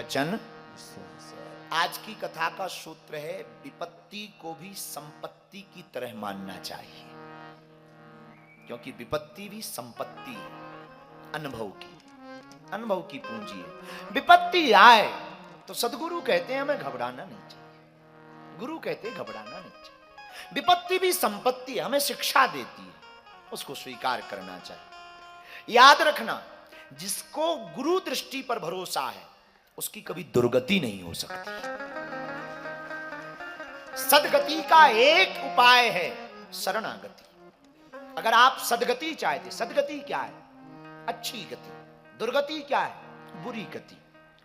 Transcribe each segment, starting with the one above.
वचन। आज की कथा का सूत्र है, विपत्ति को भी संपत्ति की तरह मानना चाहिए, क्योंकि विपत्ति भी संपत्ति है, अनुभव की पूंजी है। विपत्ति आए तो सदगुरु कहते हैं हमें घबराना नहीं चाहिए, गुरु कहते हैं घबराना नहीं चाहिए। विपत्ति भी संपत्ति है, हमें शिक्षा देती है, उसको स्वीकार करना चाहिए। याद रखना, जिसको गुरु दृष्टि पर भरोसा है उसकी कभी दुर्गति नहीं हो सकती। सदगति का एक उपाय है शरणागति। अगर आप सदगति चाहते, सदगति क्या है? अच्छी गति। दुर्गति क्या है? बुरी गति।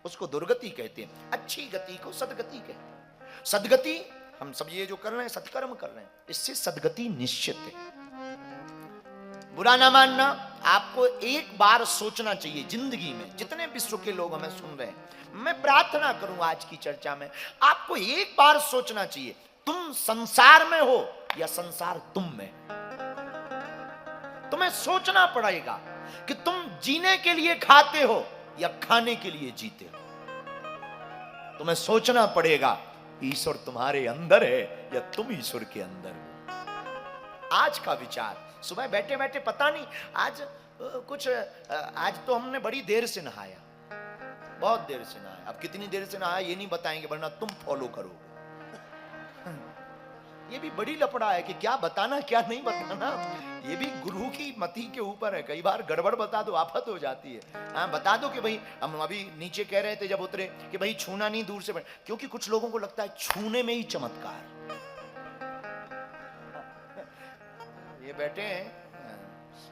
उसको दुर्गति कहते हैं, अच्छी गति को सदगति कहते हैं। सदगति, हम सब ये जो कर रहे हैं सत्कर्म कर रहे हैं, इससे सदगति निश्चित है। बुरा ना मानना, आपको एक बार सोचना चाहिए जिंदगी में। जितने विश्व के लोग हमें सुन रहे हैं, मैं प्रार्थना करूंगा आज की चर्चा में आपको एक बार सोचना चाहिए, तुम संसार में हो या संसार तुम में। तुम्हें सोचना पड़ेगा कि तुम जीने के लिए खाते हो या खाने के लिए जीते हो। तुम्हें सोचना पड़ेगा ईश्वर तुम्हारे अंदर है या तुम ईश्वर के अंदर हो। आज का विचार, सुबह बैठे बैठे पता नहीं आज तो हमने बड़ी देर से नहाया, बहुत देर से नहाया। अब कितनी देर से नहाया ये नहीं बताएंगे, वरना तुम फॉलो करोगे। ये भी बड़ी लफड़ा है कि क्या बताना क्या नहीं बताना। ये भी गुरु की मति के ऊपर है। कई बार गड़बड़ बता दो, आफत हो जाती है। हाँ, बता दो कि भाई, हम अभी नीचे कह रहे थे जब उतरे कि भाई छूना नहीं, दूर से बैठ, क्योंकि कुछ लोगों को लगता है छूने में ही चमत्कार। ये बैठे हैं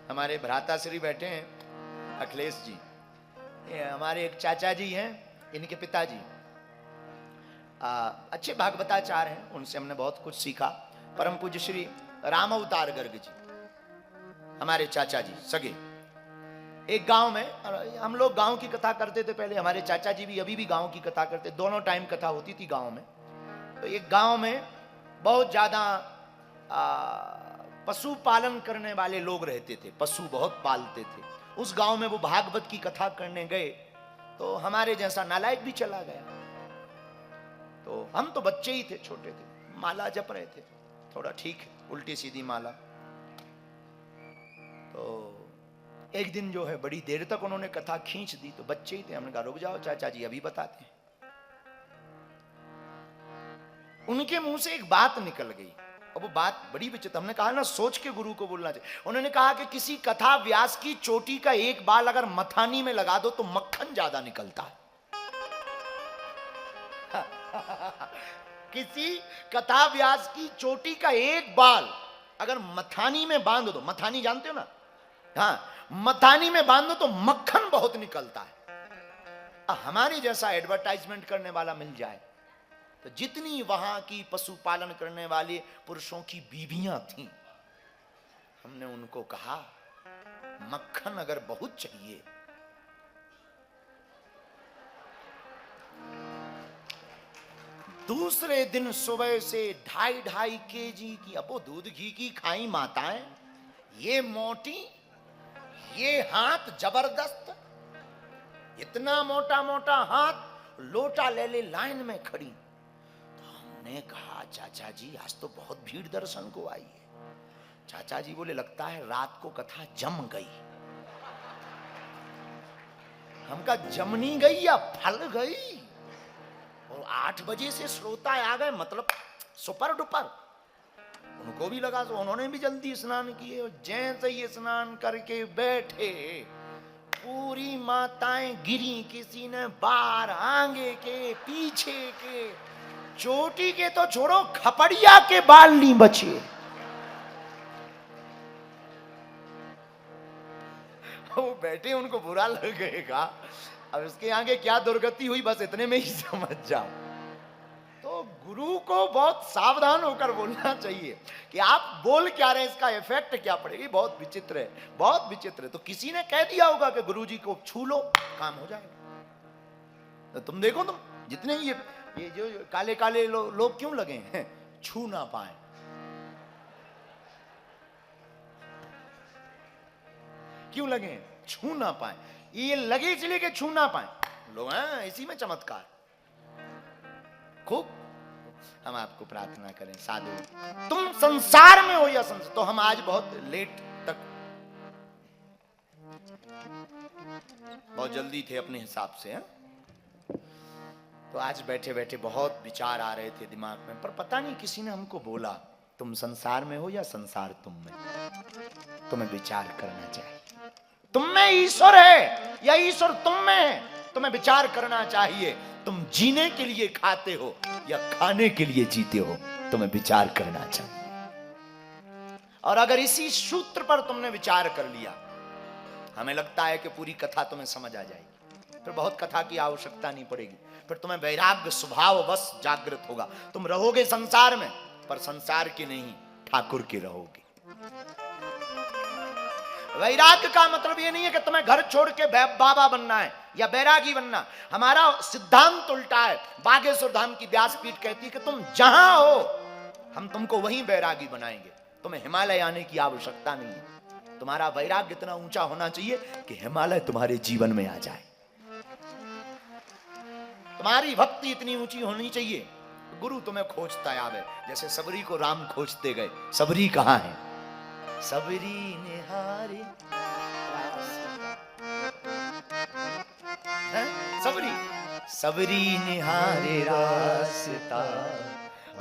हमारे भ्राताश्री, बैठे हैं अखिलेश जी, ये हमारे एक चाचा जी हैं, इनके पिताजी अच्छे भागवताचार्य हैं, उनसे हमने बहुत कुछ सीखा। परम पूज्य श्री राम अवतार गर्ग जी, हमारे चाचा जी सगे। एक गांव में, हम लोग गांव की कथा करते थे पहले, हमारे चाचा जी भी अभी भी गांव की कथा करते, दोनों टाइम कथा होती थी गांव में। तो एक गांव में बहुत ज्यादा पशु पालन करने वाले लोग रहते थे, पशु बहुत पालते थे। उस गांव में वो भागवत की कथा करने गए तो हमारे जैसा नालायक भी चला गया। तो हम तो बच्चे ही थे, छोटे थे, माला जप रहे थे, थोड़ा ठीक उल्टी सीधी माला। तो एक दिन जो है बड़ी देर तक उन्होंने कथा खींच दी, तो बच्चे ही थे, हमने कहा रुक जाओ चाचा जी अभी बताते हैं। उनके मुंह से एक बात निकल गई, और वो बात बड़ी विचित्र। हमने कहा ना सोच के गुरु को बोलना चाहिए। उन्होंने कहा कि किसी कथा व्यास की चोटी का एक बाल अगर मथानी में लगा दो तो मक्खन ज्यादा निकलता है। किसी कथा व्यास की चोटी का एक बाल अगर मथानी में बांध दो, मथानी जानते हो ना, हाँ, मथानी में बांध दो तो मक्खन बहुत निकलता है। हमारे जैसा एडवर्टाइजमेंट करने वाला मिल जाए तो जितनी वहां की पशुपालन करने वाले पुरुषों की बीवियां थीं, हमने उनको कहा मक्खन अगर बहुत चाहिए दूसरे दिन सुबह से 2.5 केजी की, अब वो दूध घी की खाई माताएं, ये मोटी, ये हाथ जबरदस्त, इतना मोटा मोटा हाथ, लोटा ले ले लाइन में खड़ी। ने कहा चाचा जी आज तो बहुत भीड़ दर्शन को आई है। चाचा जी बोले लगता है रात को कथा जम गई। हम कहा जमनी गई या फल गई? और 8 बजे से श्रोता आ गए, मतलब सुपर डुपर। उनको भी लगा, तो उन्होंने भी जल्दी स्नान किए। जैसे ही स्नान करके बैठे पूरी माताएं गिरी, किसी ने बाहर, आगे के, पीछे के, चोटी के तो छोड़ो खपड़िया के बाल नहीं बचे। वो बैठे, उनको बुरा लगेगा, अब इसके आगे क्या दुर्गति हुई बस इतने में ही समझ जाओ। तो गुरु को बहुत सावधान होकर बोलना चाहिए कि आप बोल क्या रहे हैं, इसका इफेक्ट क्या पड़ेगी। बहुत विचित्र है, बहुत विचित्र है। तो किसी ने कह दिया होगा कि गुरु जी को छू लो काम हो जाएगा। तो तुम देखो, तुम जितने ये जो काले काले लोग क्यों लगे हैं, छू ना पाए। क्यों लगे? छू ना पाए। ये लगे इसलिए कि छू ना पाए। लोग हैं इसी में चमत्कार। खूब हम आपको प्रार्थना करें साधु, तुम संसार में हो या संसार। तो हम आज बहुत लेट तक, बहुत जल्दी थे अपने हिसाब से, हैं? तो आज बैठे बैठे बहुत विचार आ रहे थे दिमाग में, पर पता नहीं किसी ने हमको बोला तुम संसार में हो या संसार तुम में। तुम्हें विचार करना चाहिए, तुम में ईश्वर है या ईश्वर तुम में है। तुम्हें विचार करना चाहिए, तुम जीने के लिए खाते हो या खाने के लिए जीते हो। तुम्हें विचार करना चाहिए। और अगर इसी सूत्र पर तुमने विचार कर लिया, हमें लगता है कि पूरी कथा तुम्हें समझ आ जाएगी, फिर बहुत कथा की आवश्यकता नहीं पड़ेगी। फिर तुम्हें वैराग्य स्वभाव बस जागृत होगा। तुम रहोगे संसार में, पर संसार के नहीं, ठाकुर के रहोगे। वैराग्य का मतलब ये नहीं है कि तुम्हें घर छोड़ के बाबा बनना है या बैरागी बनना। हमारा सिद्धांत उल्टा है। बागेश्वर धाम की व्यासपीठ कहती है कि तुम जहां हो हम तुमको वहीं बैरागी बनाएंगे। तुम्हें हिमालय आने की आवश्यकता नहीं है। तुम्हारा वैराग्य इतना ऊंचा होना चाहिए कि हिमालय तुम्हारे जीवन में आ जाए। तुम्हारी भक्ति इतनी ऊंची होनी चाहिए, गुरु तुम्हें खोजता आवे। जैसे सबरी को राम खोजते गए। सबरी कहाँ है? सबरी निहारे सबरी निहारे रास्ता,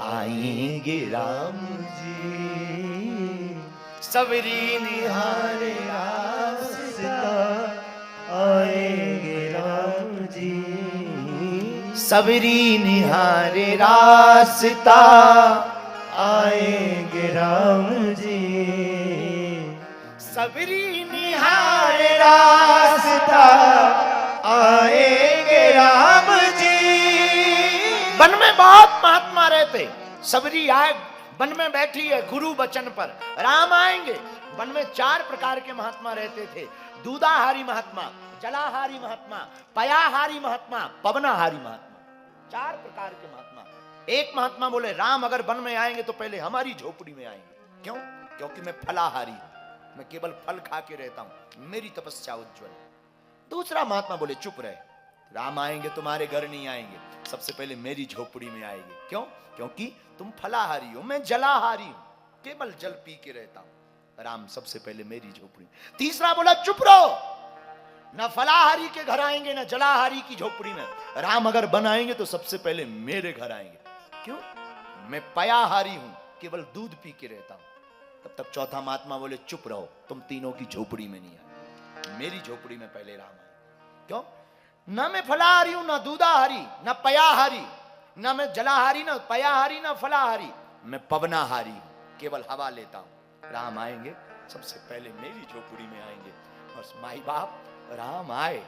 आएंगे राम जी। सबरी निहारे रास्ता, आएंगे राम जी। सबरी निहारे रास्ता, आएंगे राम जी। सबरी निहारे रास्ता, आएंगे राम जी। वन में बहुत महात्मा रहते। सबरी आए, वन में बैठी है गुरु वचन पर, राम आएंगे। वन में 4 प्रकार के महात्मा रहते थे। दूधाहारी महात्मा, जलाहारी महात्मा, पयाहारी महात्मा, पवनाहारी महात्मा। 4 प्रकार के महात्मा। एक महात्मा बोले राम अगर वन में आएंगे तो पहले हमारी झोपड़ी में आएंगे। क्यों? क्योंकि मैं फलाहारी, मैं केवल फल खा के रहता हूं, मेरी तपस्या उज्जवल। दूसरा महात्मा बोले चुप रहे, राम आएंगे तुम्हारे घर नहीं आएंगे, सबसे पहले मेरी झोपड़ी में आएंगे। क्यों? क्योंकि तुम फलाहारी हो, मैं जलाहारी हूं, केवल जल पी के रहता हूं। राम सबसे पहले मेरी झोपड़ी। तीसरा बोला चुप रहो, न फलाहारी के घर आएंगे न जलाहारी की झोपड़ी में। राम अगर बनाएंगे तो सबसे पहले मेरे घर आएंगे। क्यों? मैं पयाहारी हूं, केवल दूध पी के रहता हूं। तब तक चौथा महात्मा बोले चुप रहो, तुम तीनों की झोपड़ी में नहीं आए, मेरी झोपड़ी में पहले राम आए। क्यों? न मैं फलाहारी हूं, न दूधाहारी, न पयाहारी, न मैं जलाहारी, न पयाहारी, न फलाहारी, मैं पवनाहारी हूं, केवल हवा लेता हूं। राम आएंगे सबसे पहले मेरी झोपड़ी में आएंगे। बस माई बाप राम आए,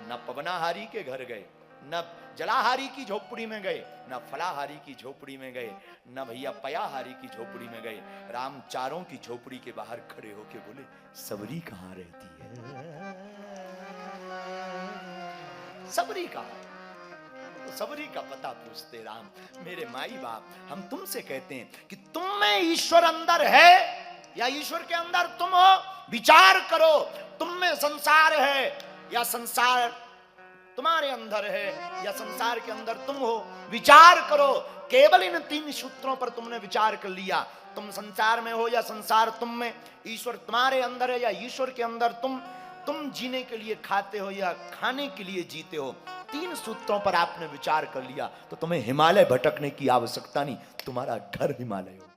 न पवनाहारी के घर गए, न जलाहारी की झोपड़ी में गए, न फलाहारी की झोपड़ी में गए, न भैया पयाहारी की झोपड़ी में गए। राम चारों की झोपड़ी के बाहर खड़े होके बोले सबरी कहां रहती है? सबरी कहां? तो सबरी का पता पूछते राम, मेरे माई बाप हम तुमसे कहते हैं कि तुम में ईश्वर अंदर है या ईश्वर के अंदर तुम हो। विचार करो, तुम में संसार है या संसार तुम्हारे अंदर है या संसार के अंदर तुम हो। विचार करो। केवल इन 3 सूत्रों पर तुमने विचार कर लिया, तुम संसार में हो या संसार तुम में, ईश्वर तुम्हारे अंदर है या ईश्वर के अंदर तुम जीने के लिए खाते हो या खाने के लिए जीते हो। 3 सूत्रों पर आपने विचार कर लिया तो तुम्हें हिमालय भटकने की आवश्यकता नहीं, तुम्हारा घर हिमालय हो।